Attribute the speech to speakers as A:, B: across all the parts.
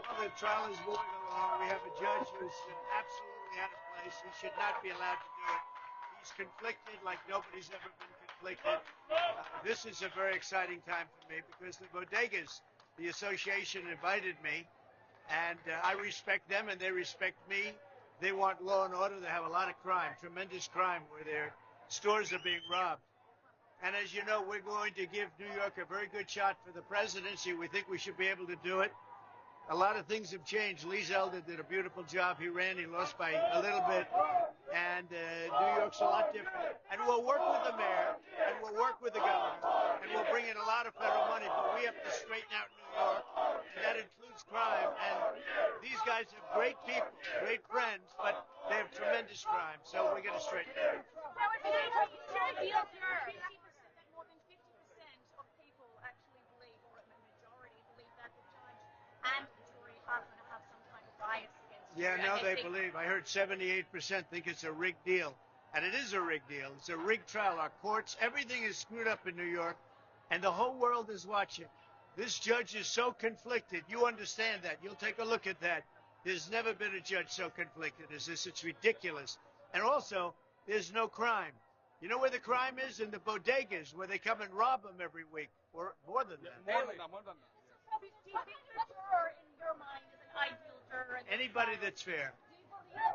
A: Well, the trial is moving along. We have a judge who's absolutely out of place. He should not be allowed to do it. He's conflicted like nobody's ever been conflicted. This is a very exciting time for me because the Bodegas, the association, invited me, and I respect them and they respect me. They want law and order. They have a lot of crime, tremendous crime, where their stores are being robbed. And as you know, we're going to give New York a very good shot for the presidency. We think we should be able to do it. A lot of things have changed. Lee Zeldin did a beautiful job. He ran, he lost by a little bit. And New York's a lot different. And we'll work with the mayor, and we'll work with the governor, and we'll bring in a lot of federal money. But we have to straighten out New York, and that includes crime. And these guys are great people, great friends, but they have tremendous crime. So we're going to straighten it out.
B: Now, if you feel more than 50% of people actually believe, or a majority believe, that the judge and the jury are going to have some kind of bias against you.
A: Yeah, now they believe. I heard 78% think it's a rigged deal. And it is a rigged deal. It's a rigged trial. Our courts, everything is screwed up in New York, and the whole world is watching. This judge is so conflicted. You understand that. You'll take a look at that. There's never been a judge so conflicted as this. It's ridiculous. And also, there's no crime. You know where the crime is? In the bodegas, where they come and rob them every week, or more than that.
B: Do you think the juror, in your mind, is an ideal juror?
A: Anybody that's fair.
B: Do you believe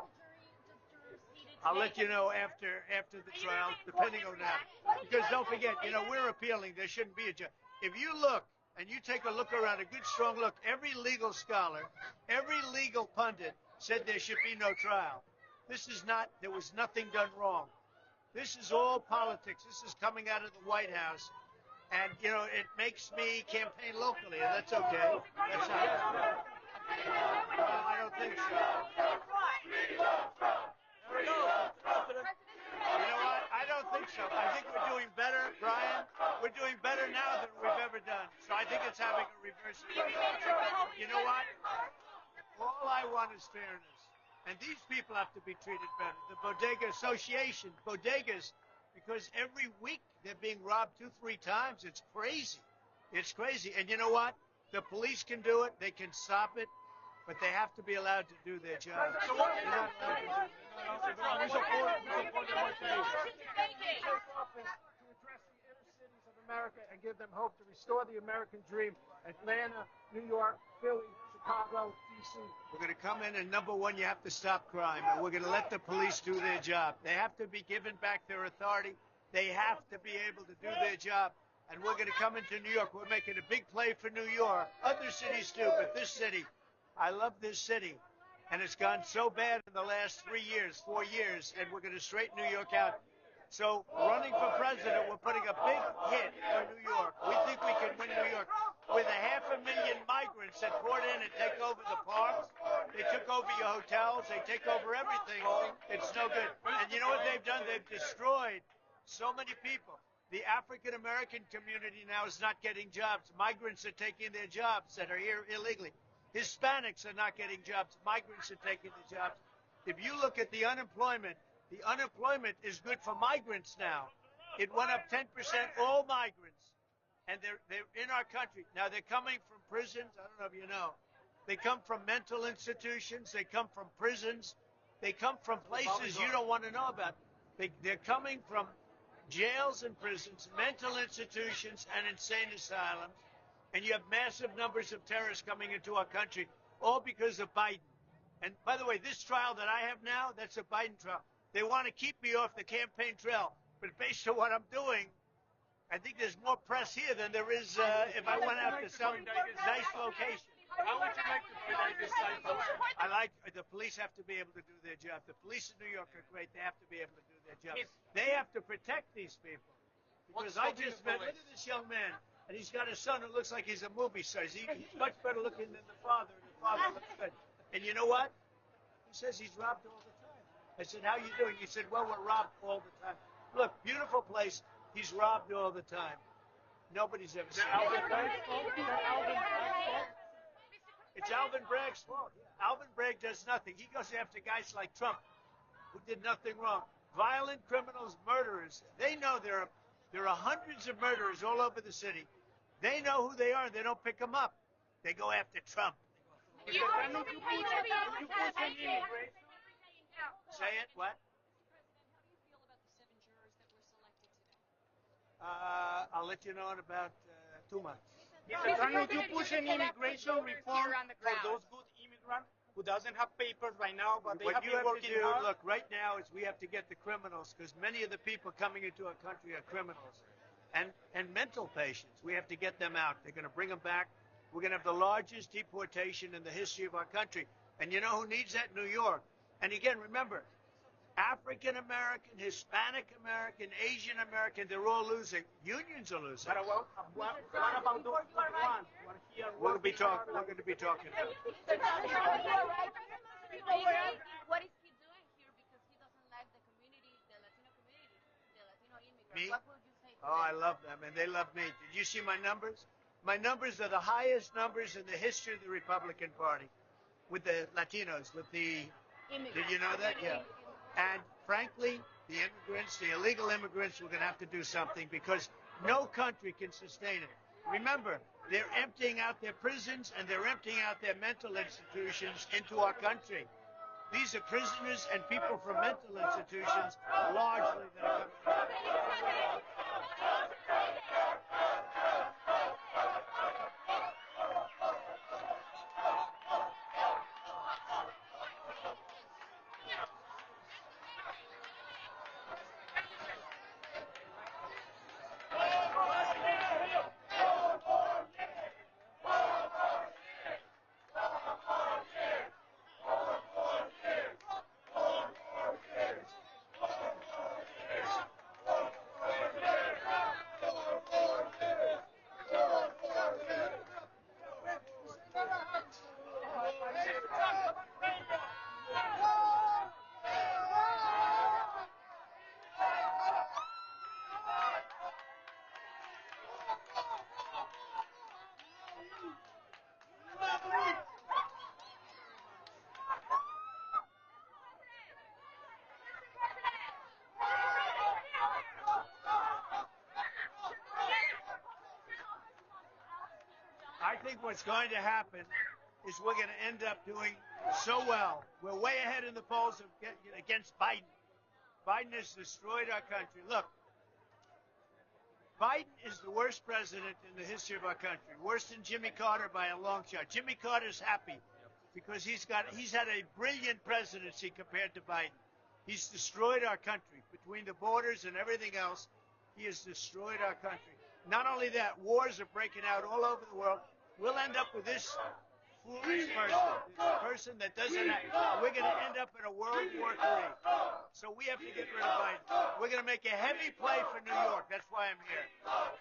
B: the jurors needed to
A: I'll let you know after the trial, depending on that. Because don't forget, we're appealing. There shouldn't be a judge. If you look, and you take a look around, a good strong look, every legal scholar, every legal pundit said there should be no trial. There was nothing done wrong. This is all politics. This is coming out of the White House. And, it makes me campaign locally, and that's okay. That's not. Well, I don't think so. You know what? I don't think so. I think we're doing better, Brian. We're doing better now than we've ever done. So I think it's having a reverse effect. You know what? All I want is fairness. And these people have to be treated better. The Bodega Association, bodegas, because every week they're being robbed 2-3 times. It's crazy. It's crazy. And you know what? The police can do it. They can stop it. But they have to be allowed to do their job.
C: So what is that? To address the inner cities of America and give them hope to restore the American dream. Atlanta, New York, Philly, Chicago, D.C.
A: We're going to come in, and number one, you have to stop crime. And we're going to let the police do their job. They have to be given back their authority. They have to be able to do their job. And we're going to come into New York. We're making a big play for New York. Other cities too, but this city, I love this city. And it's gone so bad in the last 3 years, 4 years, and we're going to straighten New York out. So running for president, we're putting a big hit for New York. We think we can win New York. With 500,000 migrants that poured in and take over the parks, they took over your hotels, they take over everything. It's no good. And you know what they've done? They've destroyed so many people. The African-American community now is not getting jobs. Migrants are taking their jobs that are here illegally. Hispanics are not getting jobs. Migrants are taking the jobs. If you look at the unemployment is good for migrants now. It went up 10%, all migrants. And they're in our country. Now, they're coming from prisons. I don't know if you know. They come from mental institutions. They come from prisons. They come from places you don't want to know about. They're coming from jails and prisons, mental institutions, and insane asylums. And you have massive numbers of terrorists coming into our country, all because of Biden. And by the way, this trial that I have now, that's a Biden trial. They want to keep me off the campaign trail. But based on what I'm doing, I think there's more press here than there is if I went out to some nice location.
C: How would you make the Bodega safe?
A: The police have to be able to do their job. The police in New York are great. They have to be able to do their job. They have to protect these people. Because I just met, look at this young man, and he's got a son who looks like he's a movie star. He's much better looking than the father, and the father looks good. And you know what? He says he's robbed all the time. I said, how you doing? He said, well, we're robbed all the time. Look, beautiful place. He's robbed all the time. Nobody's ever seen it. It's Alvin Bragg's fault. Alvin Bragg does nothing. He goes after guys like Trump, who did nothing wrong. Violent criminals, murderers. They know there are hundreds of murderers all over the city. They know who they are, and they don't pick them up. They go after Trump.
C: Mr. Trump, do you push immigration?
A: Say it, what? I'll let you know in about 2 months.
C: Mr. Trump, would you push an immigration reform for those good immigrants who doesn't have papers right now, but they
A: What
C: have
A: you
C: been
A: have to
C: working
A: do,
C: hard?
A: look, right now is we have to get the criminals, because many of the people coming into our country are criminals. And mental patients, we have to get them out. They're going to bring them back. We're going to have the largest deportation in the history of our country. And you know who needs that? New York. And again, remember, African American, Hispanic American, Asian American, they're all losing. Unions are losing.
C: But what about those good ones who are here
A: We're going to be
C: working hard?
A: talking. We're going to be talking.
B: What is he doing here because he doesn't like the community, the Latino community, the Latino immigrants?
A: Me?
B: What would you say to
A: Oh, I
B: them?
A: love them, and they love me. Did you see my numbers? My numbers are the highest numbers in the history of the Republican Party with the Latinos, with the... Did you know that? Yeah. And frankly, the immigrants, the illegal immigrants, we're going to have to do something because no country can sustain it. Remember, they're emptying out their prisons and they're emptying out their mental institutions into our country. These are prisoners and people from mental institutions, largely that are coming. I think what's going to happen is we're going to end up doing so well. We're way ahead in the polls against Biden. Biden has destroyed our country. Look, Biden is the worst president in the history of our country, worse than Jimmy Carter by a long shot. Jimmy Carter's happy because he's had a brilliant presidency compared to Biden. He's destroyed our country between the borders and everything else. He has destroyed our country. Not only that, wars are breaking out all over the world. We'll end up with this foolish person that doesn't have. We're going to end up in a World War III. So we have to get rid of Biden. We're going to make a heavy play for New York. That's why I'm here.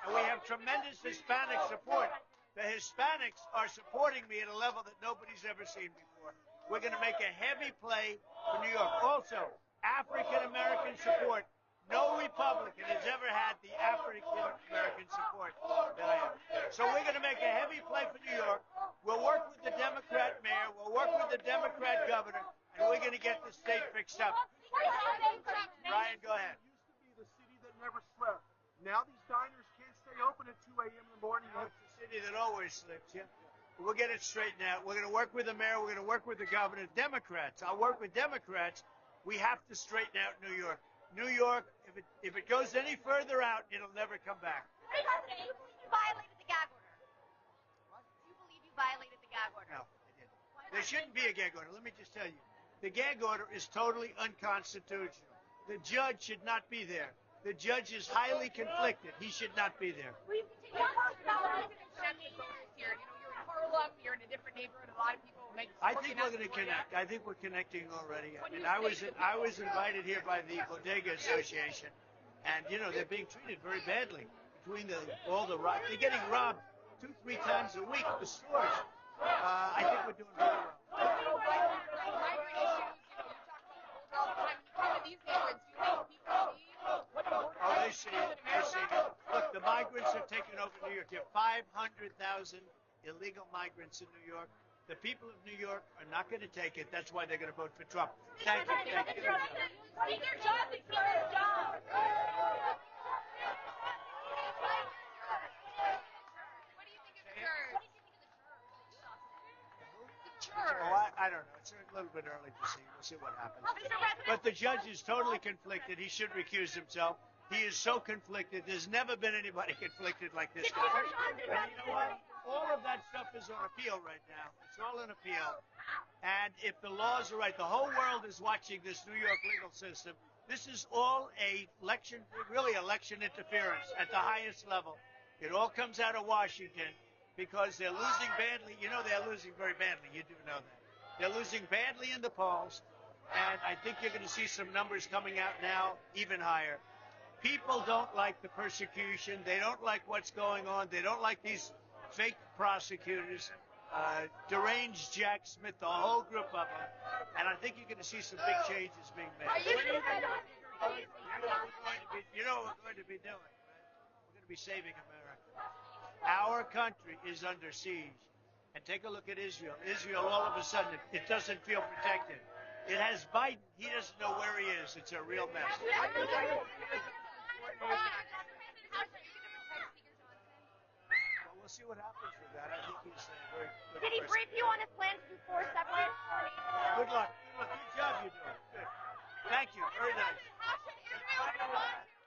A: And we have tremendous Hispanic support. The Hispanics are supporting me at a level that nobody's ever seen before. We're going to make a heavy play for New York. Also, African American support. No Republican has ever had the African American support that I have. So we're going to make a heavy play for New York. We'll work with the Democrat mayor. We'll work with the Democrat governor. And we're going to get the state fixed up. Ryan, go ahead.
C: It used to be the city that never slept. Now these diners can't stay open at 2 a.m. in the morning.
A: It's a city that always sleeps, yeah. We'll get it straightened out. We're going to work with the mayor. We're going to work with the governor. Democrats. I'll work with Democrats. We have to straighten out New York. New York, if it goes any further out, it'll never come back.
B: Do you believe you violated the gag order? What? Do you believe you violated the gag order?
A: No, I didn't. There shouldn't be a gag order. Let me just tell you. The gag order is totally unconstitutional. The judge should not be there. The judge is highly conflicted. He should not be there.
B: Will you continue to talk about it?
D: Here, you're in Harlem, you're in a different neighborhood. A lot of people make.
A: I think we're going to connect. I think we're connecting already. And I was invited here by the Bodega Association, and they're being treated very badly between all the they're getting robbed 2-3 times a week at the stores. I think we're doing very well. Oh, they see it. They see it. Look, the migrants have taken over New York. You have 500,000 illegal migrants in New York. The people of New York are not going to take it. That's why they're going to vote for Trump. Thank you. Thank you.
B: Speak your job. Speak your job.
D: What do you think of the church?
B: The
A: I don't know. It's a little bit early to see. We'll see what happens. But the judge is totally conflicted. He should recuse himself. He is so conflicted. There's never been anybody conflicted like this guy. And you know what? All of that stuff is on appeal right now. It's all on appeal. And if the laws are right, the whole world is watching this New York legal system. This is all really election interference at the highest level. It all comes out of Washington because they're losing badly. You know they're losing very badly. You do know that. They're losing badly in the polls. And I think you're going to see some numbers coming out now even higher. People don't like the persecution. They don't like what's going on. They don't like these fake prosecutors, deranged Jack Smith, the whole group of them. And I think you're going to see some big changes being made. You know what we're going to be doing, right? We're going to be saving America. Our country is under siege. And take a look at Israel. Israel, all of a sudden, it doesn't feel protected. It has Biden. He doesn't know where he is. It's a real mess. Well, we'll see what happens with that. I think he's very good.
B: Did he brief you on his plans to do 4 separate?
A: Good luck. Good job you're doing. Good. Thank you. Very nice.
B: How should Israel respond to